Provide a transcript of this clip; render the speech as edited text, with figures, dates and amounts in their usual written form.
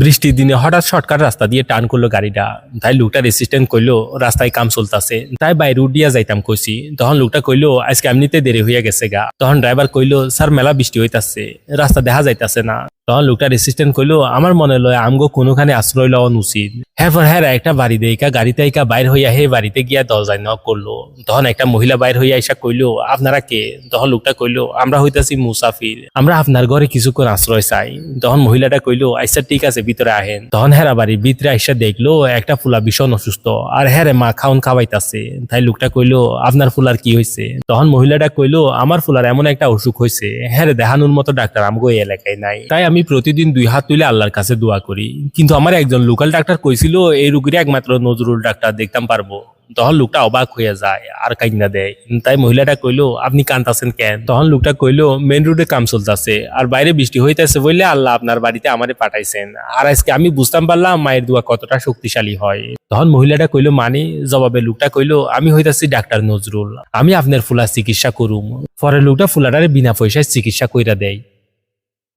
বৃষ্টির দিনে হঠাৎ শর্টকাট রাস্তা দিয়ে টান করলো গাড়িটা। তাই লোকটা রেসিস্টেন্ট কইলো রাস্তায় কাম চলতেছে, তাই বাইরে উঠিয়া যাইতাম কইছি। তখন লোকটা কইলো আজকে এমনিতে দেরি হইয়া গেছে গা। তখন ড্রাইভার কইলো স্যার মেলা বৃষ্টি হইতাছে, রাস্তা দেখা যাইতাছে না। তখন লোকটা রেসিস্টেন্ট কইলো আমার মনে লয় আমগো কোনোখানে আশ্রয় লওয়া উচিত। হ্যাঁ হ্যাঁ একটা বাড়ি দেইকা গাড়িতে আইকা বাইর হইয়া হে বাড়িতে গিয়া দরজায় নক করলো। তখন একটা মহিলা বাইর হইয়া আইসা কইলো আপনারা কে? তখন লোকটা কইলো আমরা হইতাছি মুসাফির, আমরা আপনার ঘরে কিছুক্ষণ আশ্রয় চাই। তখন মহিলাটা কইলো আচ্ছা ঠিক আছে ভিতরে আহেন। তখন হেরা বাড়ির ভিতরে আইসা দেখলো একটা ফুলা ভীষণ অসুস্থ, আর হ্যাঁ মা খাউন খাওয়াইতাছে। তাই লোকটা কইলো আপনার ফুলার কি হয়েছে? তখন মহিলাটা কইলো আমার ফুলার এমন একটা অসুখ হয়েছে, হ্যাঁ দেখানোর মতো ডাক্তার আমগো এই এলাকায় নাই। তাই আমি প্রতিদিন 2 হাত তুলে আল্লাহর কাছে দোয়া করি, কিন্তু আমার একজন লোকাল ডাক্তার কইছিল এই রোগীর একমাত্র নজরুল ডাক্তার দেখতাম পারবো। তখন লোকটা অবাক হয়ে যায় আর কাইন্না দেয়। তাই মহিলাটা কইলো আপনি কান্তাছেন কেন? তখন লোকটা কইলো মেন রোডে কাম চলতেছে আর বাইরে বৃষ্টি হইতেছে বললে আল্লাহ আপনার বাড়িতে আমারে পাঠাইছেন, আর আজকে আমি বুঝতাম পারলাম মায়ের দোয়া কতটা শক্তিশালী হয়। তখন মহিলাটা কইলো মানে? জবাবে লোকটা কইলো আমি হইতাছি ডাক্তার নজরুল, আমি আপনার ফুলার চিকিৎসা করুম। পরে লোকটা ফুলাটারে বিনা পয়সায় চিকিৎসা কইরা দেয়।